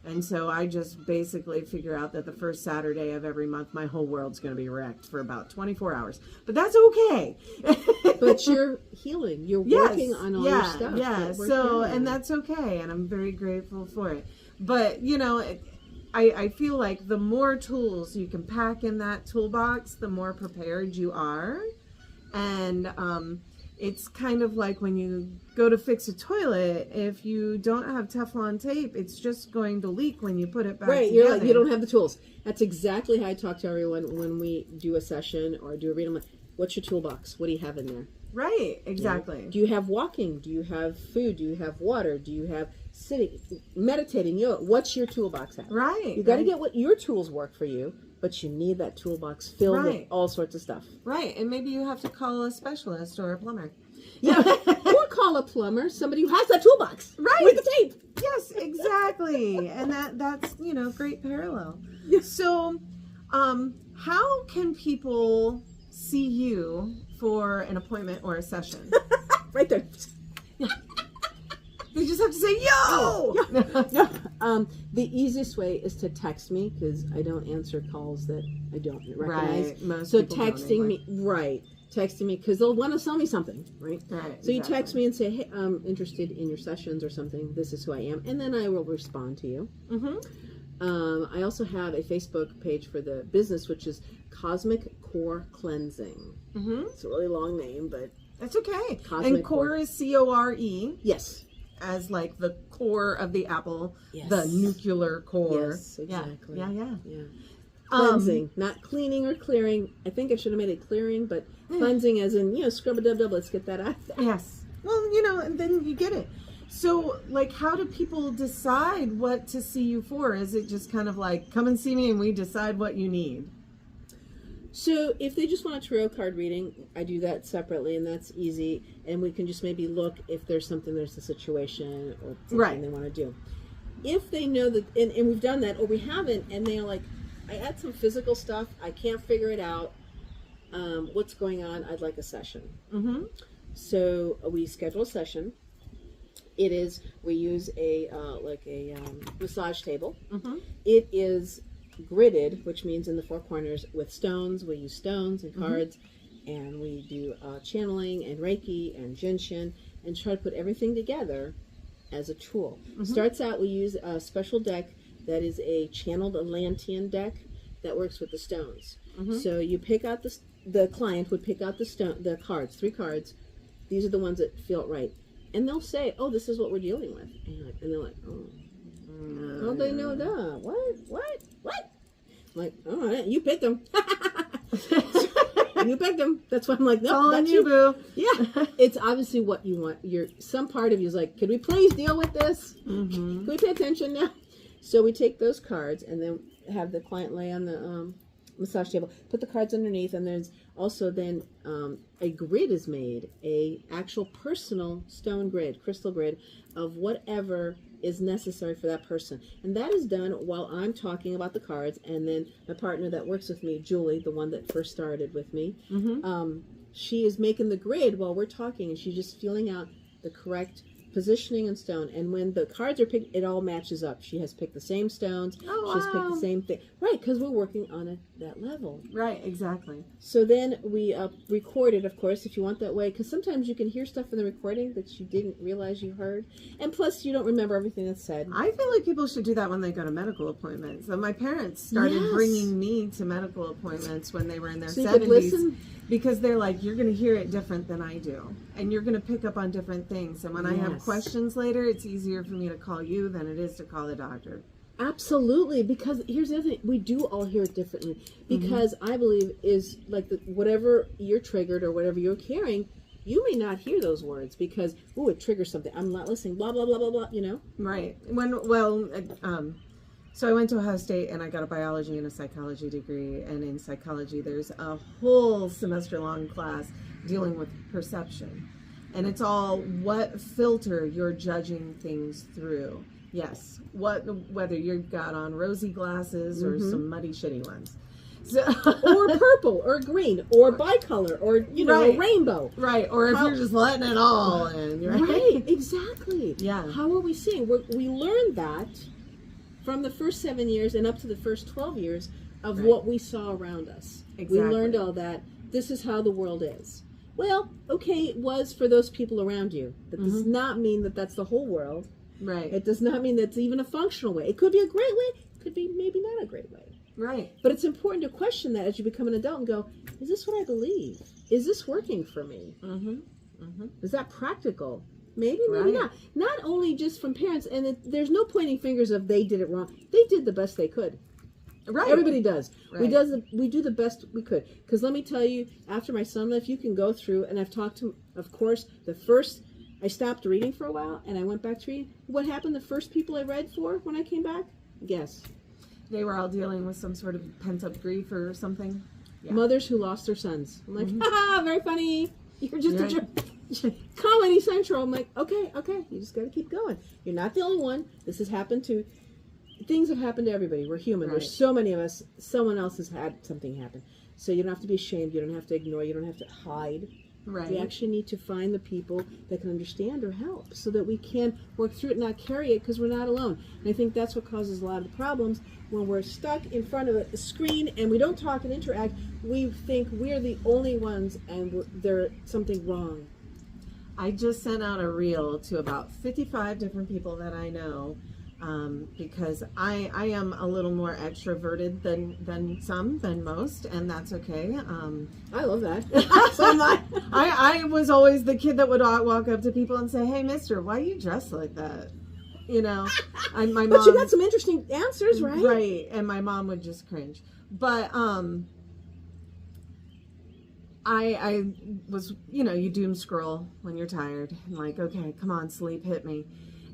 And so I just basically figure out that the first Saturday of every month, my whole world's going to be wrecked for about 24 hours. But that's okay. But you're healing. You're working on all your stuff. Yeah. So, and that's okay. And I'm very grateful for it. But, you know, I feel like the more tools you can pack in that toolbox, the more prepared you are. And, it's kind of like when you go to fix a toilet, if you don't have Teflon tape, it's just going to leak when you put it back together. You're like, you don't have the tools. That's exactly how I talk to everyone when we do a session or do a reading. I'm like, what's your toolbox? What do you have in there? Right, exactly. Do you have walking? Do you have food? Do you have water? Do you have sitting, meditating, yoga? What's your toolbox at? Right. You got to get what your tools work for you. But you need that toolbox filled with all sorts of stuff. Right, and maybe you have to call a specialist or a plumber. Yeah, or call a plumber, somebody who has that toolbox. Right. With the tape. Yes, exactly. And that's, you know, great parallel. So, how can people see you for an appointment or a session? Right there. They just have to say, yo! The easiest way is to text me because I don't answer calls that I don't recognize. Right. Most so people texting don't me, right. Texting me because they'll want to sell me something, right? Right. So you text me and say, hey, I'm interested in your sessions or something. This is who I am. And then I will respond to you. Mm-hmm. I also have a Facebook page for the business, which is Cosmic Core Cleansing. Mm-hmm. It's a really long name, but... That's okay. Cosmic and core is C-O-R-E. Yes. As like the core of the apple, yes. the nuclear core. Yes, exactly. Yeah. Cleansing, not cleaning or clearing. I think I should have made it clearing, but cleansing as in, scrub a dub. Let's get that out there. Yes. Well, and then you get it. So, like, how do people decide what to see you for? Is it just kind of like, come and see me and we decide what you need? So if they just want a tarot card reading, I do that separately, and that's easy. And we can just maybe look if there's a situation or something they want to do. If they know that, and we've done that, or we haven't, and they're like, I had some physical stuff, I can't figure it out. What's going on? I'd like a session. Mm-hmm. So we schedule a session. We use a massage table. Mm-hmm. It is gridded, which means in the 4 corners with stones. We use stones and cards, and we do channeling and Reiki and Jinshin, and try to put everything together as a tool. Mm-hmm. Starts out, we use a special deck that is a channeled Atlantean deck that works with the stones. Mm-hmm. So you pick out the client would pick out the cards, 3 cards. These are the ones that feel right, and they'll say, "Oh, this is what we're dealing with," and they're like, "Oh." How they know that? What? I'm like, all right, you picked them. You picked them. That's why I'm like, no, that's you, boo. Yeah, it's obviously what you want. Some part of you is like, could we please deal with this? Mm-hmm. Can we pay attention now? So we take those cards and then have the client lay on the massage table, put the cards underneath, and there's also then a grid is made, a actual personal stone grid, crystal grid of whatever is necessary for that person. And that is done while I'm talking about the cards, and then my partner that works with me, Julie, the one that first started with me, she is making the grid while we're talking, and she's just feeling out the correct positioning in stone. And when the cards are picked, it all matches up. She has picked the same stones. She's picked the same thing. Right, because we're working on that level. Right, exactly. So then we record it, of course, if you want that way, because sometimes you can hear stuff in the recording that you didn't realize you heard. And plus, you don't remember everything that's said. I feel like people should do that when they go to medical appointments. So my parents started bringing me to medical appointments when they were in their 70s. Because they're like, you're going to hear it different than I do. And you're going to pick up on different things. And when I have questions later, it's easier for me to call you than it is to call the doctor. Absolutely. Because here's the other thing. We do all hear it differently. Because I believe is like whatever you're triggered or whatever you're carrying, you may not hear those words because, it triggers something. I'm not listening, blah, blah, blah, blah, blah, Right. So I went to Ohio State and I got a biology and a psychology degree. And in psychology, there's a whole semester-long class dealing with perception. And it's all what filter you're judging things through. Yes, whether you've got on rosy glasses or some muddy, shitty ones. So, or purple, or green, or bicolor, or, a rainbow. Right, or if you're just letting it all in. Right, exactly. Yeah. How are we seeing? We learned that from the first 7 years and up to the first 12 years of what we saw around us. Exactly. We learned all that. This is how the world is. Well, okay, it was for those people around you. That does not mean that that's the whole world. Right. It does not mean that's even a functional way. It could be a great way. It could be maybe not a great way. Right. But it's important to question that as you become an adult and go, is this what I believe? Is this working for me? Is that practical? Maybe, maybe not. Not only just from parents, and there's no pointing fingers of they did it wrong. They did the best they could. Right. Everybody does. Right. We do the best we could. Because let me tell you, after my son left, you can go through, and I've talked to, of course, I stopped reading for a while, and I went back to reading. What happened the first people I read for when I came back? Guess. They were all dealing with some sort of pent-up grief or something. Yeah. Mothers who lost their sons. I'm like, haha, very funny. You're just a jerk. Comedy Central. I'm like, okay. You just got to keep going. You're not the only one. This has happened to... Things have happened to everybody. We're human. There's so many of us. Someone else has had something happen. So you don't have to be ashamed. You don't have to ignore. You don't have to hide. Right. We actually need to find the people that can understand or help so that we can work through it and not carry it because we're not alone. And I think that's what causes a lot of the problems when we're stuck in front of a screen and we don't talk and interact. We think we're the only ones and there's something wrong. I just sent out a reel to about 55 different people that I know because I am a little more extroverted than most, and that's okay. I love that. So am I. I was always the kid that would walk up to people and say, "Hey, mister, why are you dressed like that?" My mom. But you got some interesting answers, right? Right, and my mom would just cringe. But I was, you doom scroll when you're tired. I'm like, okay, come on, sleep, hit me.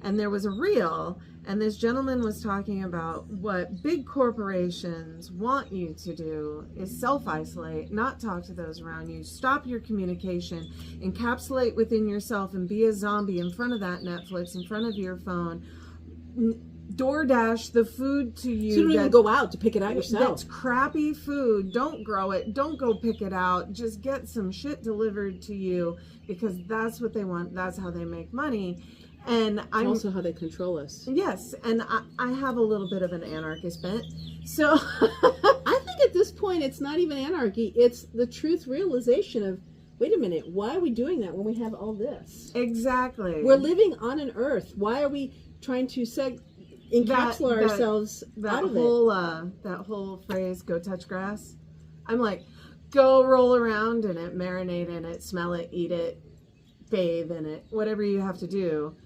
And there was a reel, and this gentleman was talking about what big corporations want you to do is self-isolate, not talk to those around you, stop your communication, encapsulate within yourself and be a zombie in front of that Netflix, in front of your phone, DoorDash the food to you. So you don't even go out to pick it out yourself. That's crappy food. Don't grow it. Don't go pick it out. Just get some shit delivered to you because that's what they want. That's how they make money. And I'm also how they control us. Yes, and I have a little bit of an anarchist bent. So I think at this point it's not even anarchy. It's the truth realization of, wait a minute, why are we doing that when we have all this? Exactly. We're living on an earth. Why are we trying to encapsulate ourselves out of it? That whole phrase, go touch grass. I'm like, go roll around in it, marinate in it, smell it, eat it, bathe in it, whatever you have to do.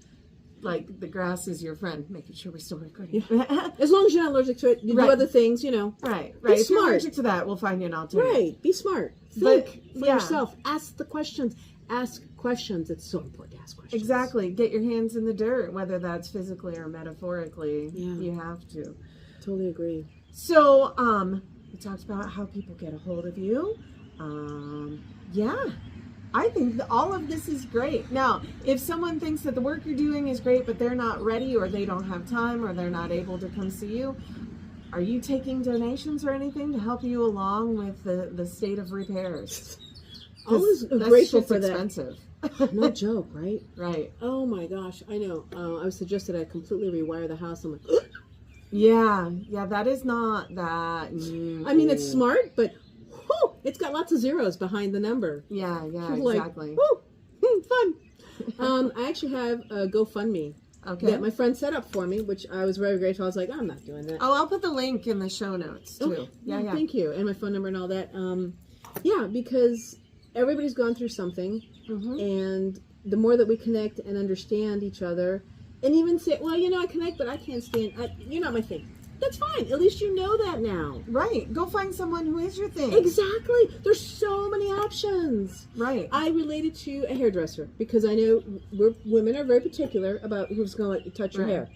Like, the grass is your friend, making sure we're still recording. Yeah. As long as you're not allergic to it, you do other things, Right. Be If smart. you're allergic to that, we'll find you an alternative. Right. Be smart. Think for yourself. Ask the questions. Ask questions. It's so important to ask questions. Exactly. Get your hands in the dirt, whether that's physically or metaphorically. Yeah. You have to. Totally agree. So, we talked about how people get a hold of you. I think that all of this is great. Now, if someone thinks that the work you're doing is great, but they're not ready or they don't have time or they're not able to come see you, are you taking donations or anything to help you along with the state of repairs? Always grateful for that. Expensive. No joke, right? Right. Oh my gosh, I know. I was suggested I completely rewire the house. I'm like, Yeah, that is not that new. I mean, it's smart, but whew, it's got lots of zeros behind the number. Yeah, Like, exactly. woo, fun. I actually have a GoFundMe that my friend set up for me, which I was very grateful. I was like, I'm not doing that. Oh, I'll put the link in the show notes too. Okay. Yeah. Thank you, and my phone number and all that. Because everybody's gone through something, and the more that we connect and understand each other, and even say, well, I connect, but I can't stand. You're not my thing. That's fine. At least you know that now. Right. Go find someone who is your thing. Exactly. There's so many options. Right. I related to a hairdresser because I know women are very particular about who's going to let you touch your hair.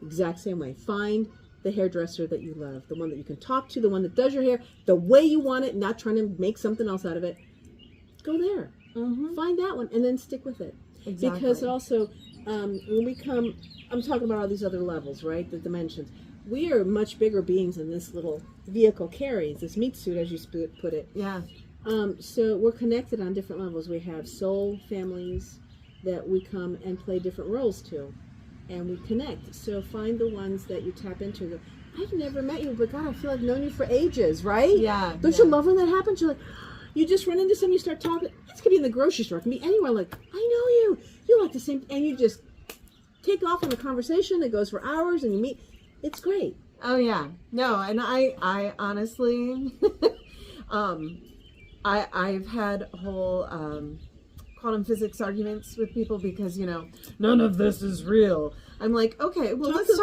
Exact same way. Find the hairdresser that you love, the one that you can talk to, the one that does your hair the way you want it, not trying to make something else out of it. Go there. Find that one and then stick with it. Exactly. Because also, when we come, I'm talking about all these other levels, right? The dimensions. We are much bigger beings than this little vehicle carries, this meat suit, as you put it. Yeah. So we're connected on different levels. We have soul families that we come and play different roles to, and we connect. So find the ones that you tap into. Go, I've never met you, but God, I feel like I've known you for ages, right? Yeah. Don't you love when that happens? You're like, you just run into someone, you start talking. This could be in the grocery store, it can be anywhere. Like, I know you. You like the same, and you just take off on a conversation that goes for hours, and you meet. It's great. Oh yeah. No, and I honestly, I've had whole quantum physics arguments with people because, you know, none of this is real. I'm like, okay, well, let's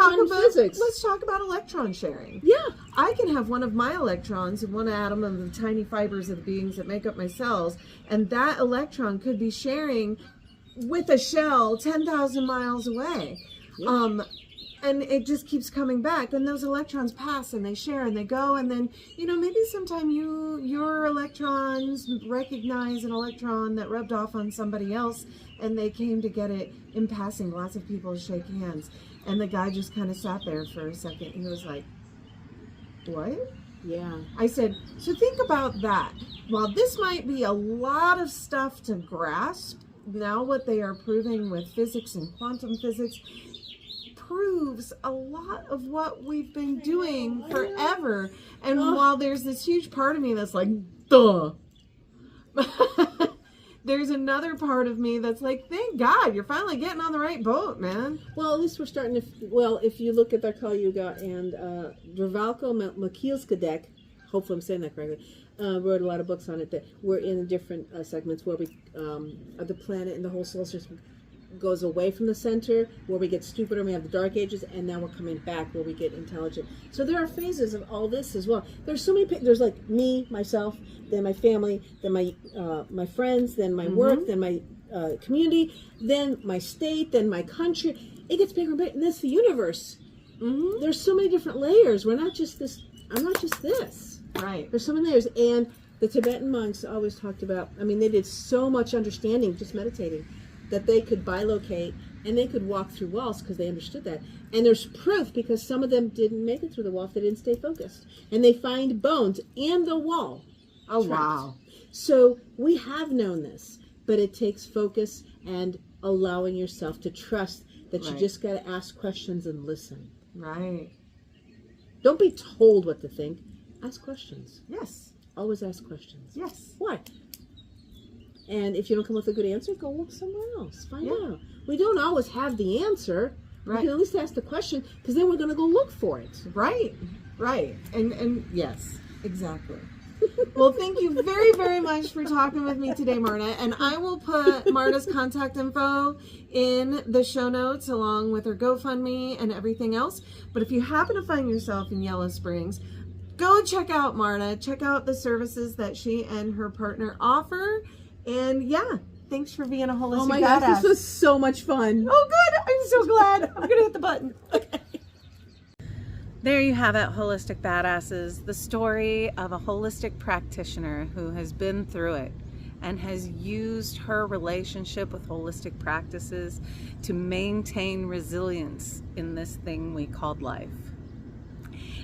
talk about electron sharing. Yeah. I can have one of my electrons in one atom of the tiny fibers of the beings that make up my cells, and that electron could be sharing with a shell 10,000 miles away. Yep. And it just keeps coming back. Then those electrons pass and they share and they go. And then, you know, maybe sometime your electrons recognize an electron that rubbed off on somebody else and they came to get it in passing. Lots of people shake hands. And the guy just kind of sat there for a second. He was like, what? Yeah. I said, so think about that. While this might be a lot of stuff to grasp, now what they are proving with physics and quantum physics proves a lot of what we've been doing forever. And while there's this huge part of me that's like, duh, there's another part of me that's like, thank God, you're finally getting on the right boat, man. Well, at least we're starting to, if you look at Barkal Yuga and Dravalko Makilskadek, hopefully I'm saying that correctly, wrote a lot of books on it that we're in different segments where we, the planet and the whole solar system goes away from the center, where we get stupider and we have the dark ages, and now we're coming back where we get intelligent. So there are phases of all this as well. There's so many, there's like me, myself, then my family, then my friends, then my work, then my community, then my state, then my country. It gets bigger and bigger, and that's the universe. There's so many different layers. We're not just this, I'm not just this. Right. There's so many layers. And the Tibetan monks always talked about, I mean, they did so much understanding, just meditating, that they could bilocate and they could walk through walls because they understood that. And there's proof because some of them didn't make it through the wall if they didn't stay focused. And they find bones in the wall. Oh, trapped. wow. So we have known this, but it takes focus and allowing yourself to trust that you just got to ask questions and listen. Right. Don't be told what to think. Ask questions. Yes. Always ask questions. Yes. Why? And if you don't come up with a good answer, go look somewhere else. Find out. We don't always have the answer. Right. We can at least ask the question, because then we're going to go look for it. Right. Right. And yes, exactly. Well, thank you very, very much for talking with me today, Marta. And I will put Marta's contact info in the show notes along with her GoFundMe and everything else. But if you happen to find yourself in Yellow Springs, go check out Marta. Check out the services that she and her partner offer. And yeah, thanks for being a holistic badass. Oh my gosh, this was so much fun. Oh good, I'm so glad. I'm gonna hit the button. Okay. There you have it, Holistic Badasses, the story of a holistic practitioner who has been through it and has used her relationship with holistic practices to maintain resilience in this thing we called life.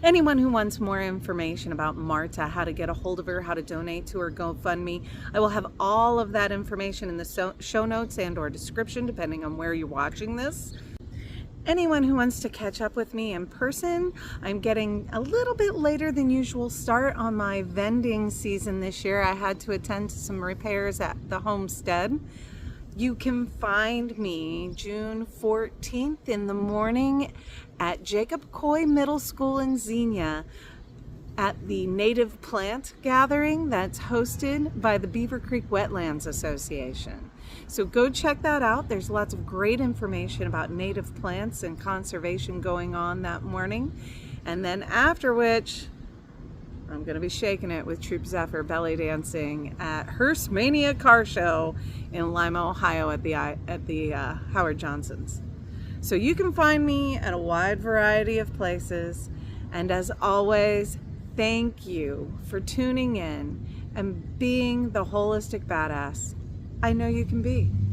Anyone who wants more information about Marta, how to get a hold of her, how to donate to her GoFundMe, I will have all of that information in the show notes and or description, depending on where you're watching this. Anyone who wants to catch up with me in person, I'm getting a little bit later than usual start on my vending season this year. I had to attend to some repairs at the homestead. You can find me June 14th in the morning at Jacob Coy Middle School in Xenia at the Native Plant Gathering that's hosted by the Beaver Creek Wetlands Association. So go check that out. There's lots of great information about native plants and conservation going on that morning. And then after which, I'm going to be shaking it with Troop Zephyr belly dancing at Hearst Mania Car Show in Lima, Ohio at the Howard Johnson's. So you can find me at a wide variety of places. And as always, thank you for tuning in and being the holistic badass I know you can be.